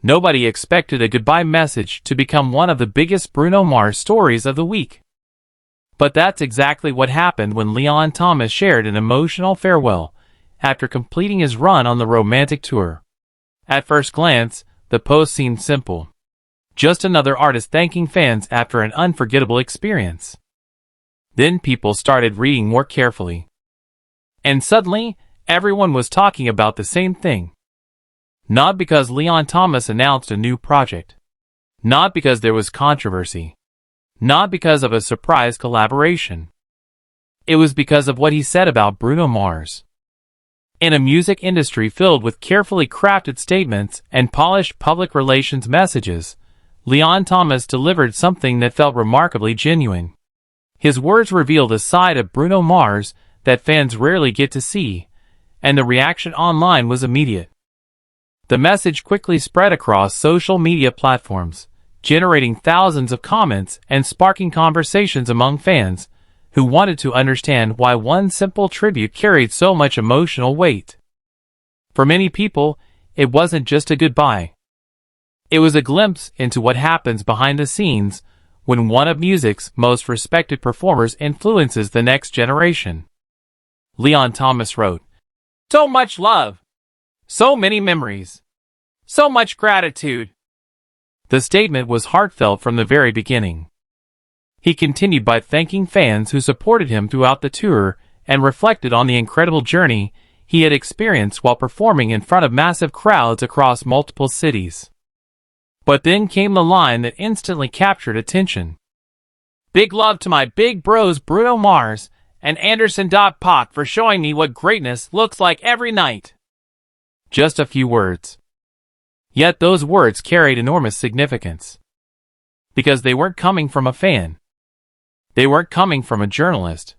Nobody expected a goodbye message to become one of the biggest Bruno Mars stories of the week. But that's exactly what happened when Leon Thomas shared an emotional farewell after completing his run on the romantic tour. At first glance, the post seemed simple. Just another artist thanking fans after an unforgettable experience. Then people started reading more carefully. And suddenly, everyone was talking about the same thing. Not because Leon Thomas announced a new project. Not because there was controversy. Not because of a surprise collaboration. It was because of what he said about Bruno Mars. In a music industry filled with carefully crafted statements and polished public relations messages, Leon Thomas delivered something that felt remarkably genuine. His words revealed a side of Bruno Mars that fans rarely get to see, and the reaction online was immediate. The message quickly spread across social media platforms, generating thousands of comments and sparking conversations among fans who wanted to understand why one simple tribute carried so much emotional weight. For many people, it wasn't just a goodbye. It was a glimpse into what happens behind the scenes when one of music's most respected performers influences the next generation. Leon Thomas wrote, "So much love. So many memories. So much gratitude." The statement was heartfelt from the very beginning. He continued by thanking fans who supported him throughout the tour and reflected on the incredible journey he had experienced while performing in front of massive crowds across multiple cities. But then came the line that instantly captured attention. "Big love to my big bros Bruno Mars and Paak for showing me what greatness looks like every night." Just a few words. Yet those words carried enormous significance. Because they weren't coming from a fan. They weren't coming from a journalist.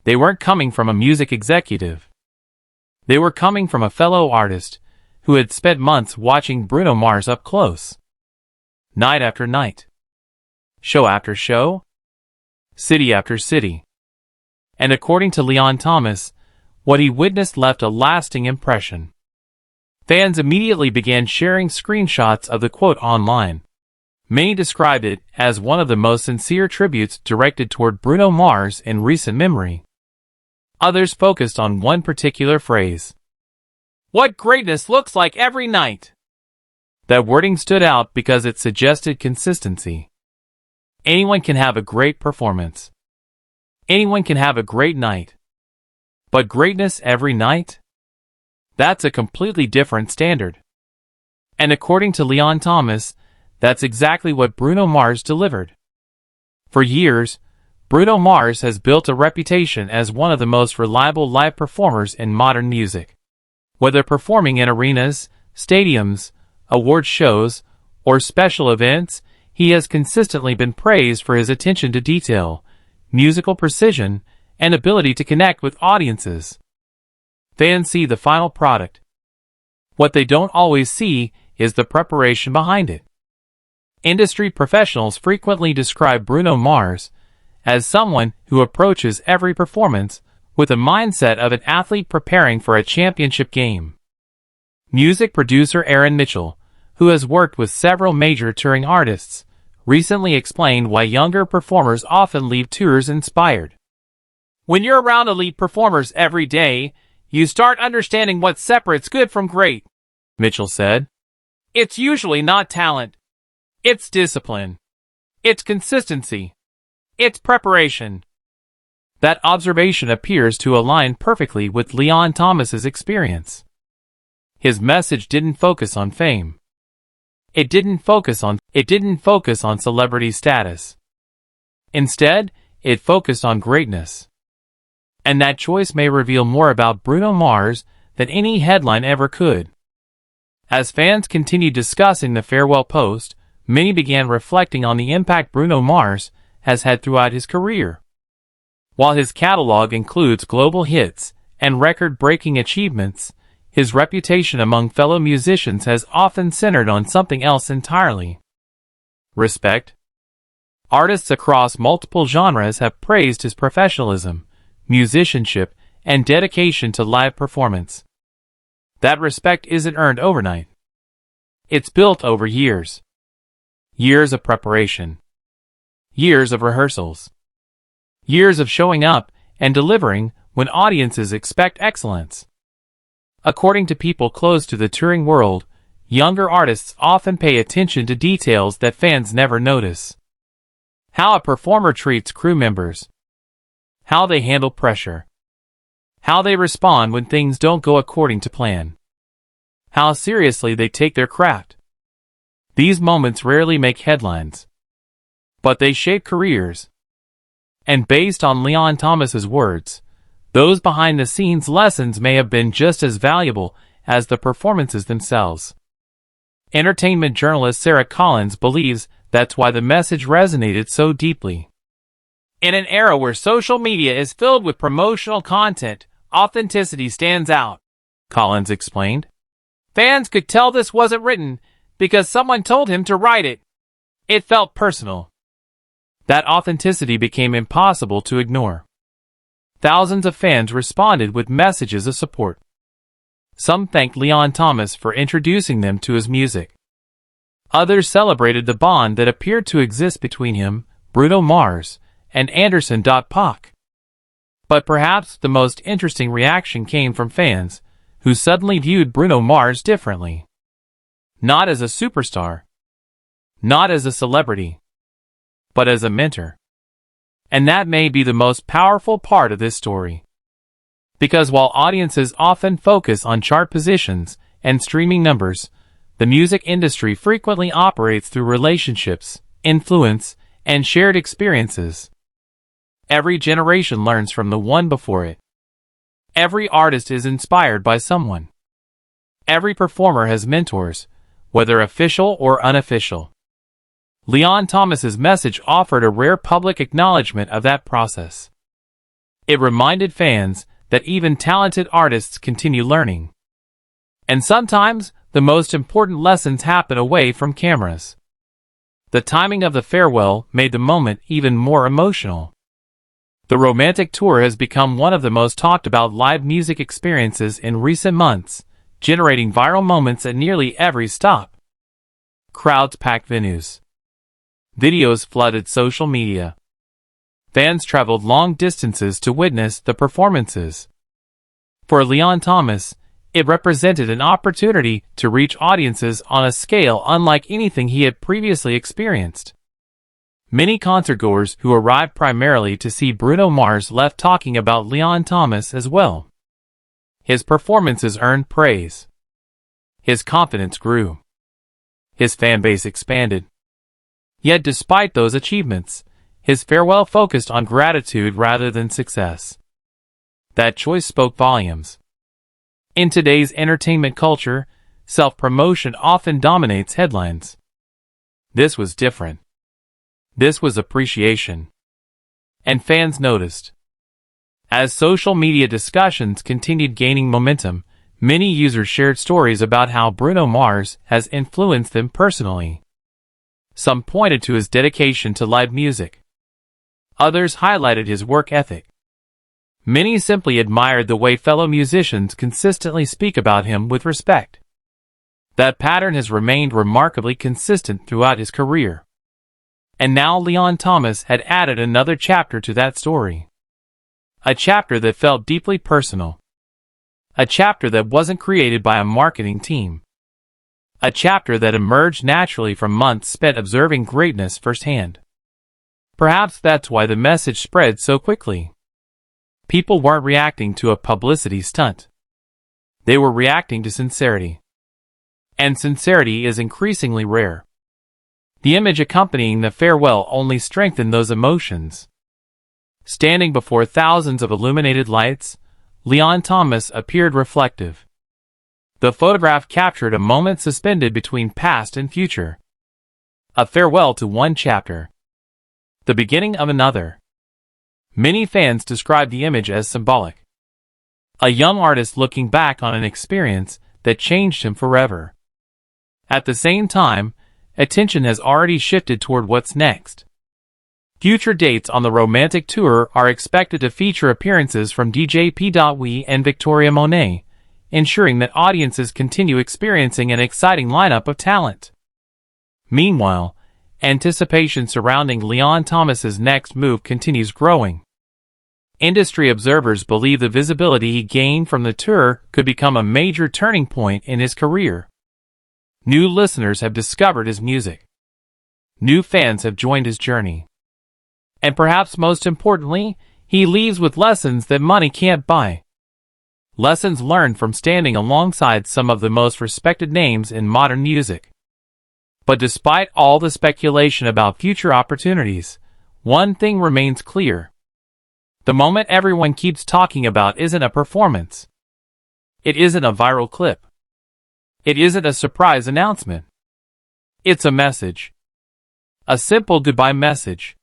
They weren't coming from a music executive. They were coming from a fellow artist who had spent months watching Bruno Mars up close. Night after night. Show after show. City after city. And according to Leon Thomas, what he witnessed left a lasting impression. Fans immediately began sharing screenshots of the quote online. Many described it as one of the most sincere tributes directed toward Bruno Mars in recent memory. Others focused on one particular phrase. "What greatness looks like every night." That wording stood out because it suggested consistency. Anyone can have a great performance. Anyone can have a great night. But greatness every night? That's a completely different standard. And according to Leon Thomas, that's exactly what Bruno Mars delivered. For years, Bruno Mars has built a reputation as one of the most reliable live performers in modern music. Whether performing in arenas, stadiums, award shows, or special events, he has consistently been praised for his attention to detail, musical precision, and ability to connect with audiences. Fans see the final product. What they don't always see is the preparation behind it. Industry professionals frequently describe Bruno Mars as someone who approaches every performance with a mindset of an athlete preparing for a championship game. Music producer Aaron Mitchell, who has worked with several major touring artists, recently explained why younger performers often leave tours inspired. "When you're around elite performers every day, you start understanding what separates good from great," Mitchell said. "It's usually not talent. It's discipline. It's consistency. It's preparation." That observation appears to align perfectly with Leon Thomas's experience. His message didn't focus on fame. It didn't focus on celebrity status. Instead, it focused on greatness. And that choice may reveal more about Bruno Mars than any headline ever could. As fans continued discussing the farewell post, many began reflecting on the impact Bruno Mars has had throughout his career. While his catalog includes global hits and record-breaking achievements, his reputation among fellow musicians has often centered on something else entirely. Respect. Artists across multiple genres have praised his professionalism, musicianship, and dedication to live performance. That respect isn't earned overnight. It's built over years. Years of preparation. Years of rehearsals. Years of showing up and delivering when audiences expect excellence. According to people close to the touring world, younger artists often pay attention to details that fans never notice. How a performer treats crew members. How they handle pressure. How they respond when things don't go according to plan. How seriously they take their craft. These moments rarely make headlines, but they shape careers. And based on Leon Thomas's words, those behind-the-scenes lessons may have been just as valuable as the performances themselves. Entertainment journalist Sarah Collins believes that's why the message resonated so deeply. In an era where social media is filled with promotional content, authenticity stands out, Collins explained. Fans could tell this wasn't written because someone told him to write it. It felt personal. That authenticity became impossible to ignore. Thousands of fans responded with messages of support. Some thanked Leon Thomas for introducing them to his music. Others celebrated the bond that appeared to exist between him, Bruno Mars, and Paak. But perhaps the most interesting reaction came from fans who suddenly viewed Bruno Mars differently. Not as a superstar, not as a celebrity, but as a mentor. And that may be the most powerful part of this story. Because while audiences often focus on chart positions and streaming numbers, the music industry frequently operates through relationships, influence, and shared experiences. Every generation learns from the one before it. Every artist is inspired by someone. Every performer has mentors, whether official or unofficial. Leon Thomas's message offered a rare public acknowledgement of that process. It reminded fans that even talented artists continue learning. And sometimes, the most important lessons happen away from cameras. The timing of the farewell made the moment even more emotional. The romantic tour has become one of the most talked about live music experiences in recent months, generating viral moments at nearly every stop. Crowds packed venues. Videos flooded social media. Fans traveled long distances to witness the performances. For Leon Thomas, it represented an opportunity to reach audiences on a scale unlike anything he had previously experienced. Many concertgoers who arrived primarily to see Bruno Mars left talking about Leon Thomas as well. His performances earned praise. His confidence grew. His fanbase expanded. Yet despite those achievements, his farewell focused on gratitude rather than success. That choice spoke volumes. In today's entertainment culture, self-promotion often dominates headlines. This was different. This was appreciation. And fans noticed. As social media discussions continued gaining momentum, many users shared stories about how Bruno Mars has influenced them personally. Some pointed to his dedication to live music. Others highlighted his work ethic. Many simply admired the way fellow musicians consistently speak about him with respect. That pattern has remained remarkably consistent throughout his career. And now Leon Thomas had added another chapter to that story. A chapter that felt deeply personal. A chapter that wasn't created by a marketing team. A chapter that emerged naturally from months spent observing greatness firsthand. Perhaps that's why the message spread so quickly. People weren't reacting to a publicity stunt. They were reacting to sincerity. And sincerity is increasingly rare. The image accompanying the farewell only strengthened those emotions. Standing before thousands of illuminated lights, Leon Thomas appeared reflective. The photograph captured a moment suspended between past and future. A farewell to one chapter. The beginning of another. Many fans describe the image as symbolic. A young artist looking back on an experience that changed him forever. At the same time, attention has already shifted toward what's next. Future dates on the romantic tour are expected to feature appearances from DJ Paak and Victoria Monet, ensuring that audiences continue experiencing an exciting lineup of talent. Meanwhile, anticipation surrounding Leon Thomas's next move continues growing. Industry observers believe the visibility he gained from the tour could become a major turning point in his career. New listeners have discovered his music. New fans have joined his journey. And perhaps most importantly, he leaves with lessons that money can't buy. Lessons learned from standing alongside some of the most respected names in modern music. But despite all the speculation about future opportunities, one thing remains clear. The moment everyone keeps talking about isn't a performance. It isn't a viral clip. It isn't a surprise announcement. It's a message. A simple goodbye message.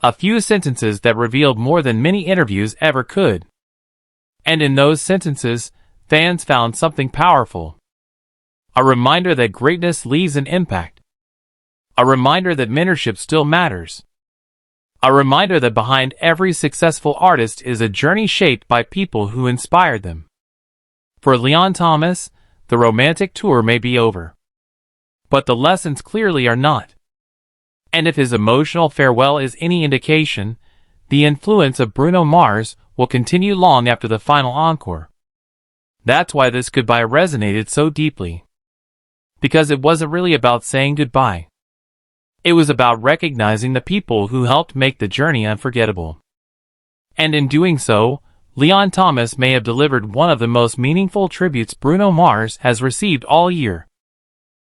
A few sentences that revealed more than many interviews ever could. And in those sentences, fans found something powerful. A reminder that greatness leaves an impact. A reminder that mentorship still matters. A reminder that behind every successful artist is a journey shaped by people who inspired them. For Leon Thomas, the romantic tour may be over. But the lessons clearly are not. And if his emotional farewell is any indication, the influence of Bruno Mars will continue long after the final encore. That's why this goodbye resonated so deeply. Because it wasn't really about saying goodbye. It was about recognizing the people who helped make the journey unforgettable. And in doing so, Leon Thomas may have delivered one of the most meaningful tributes Bruno Mars has received all year.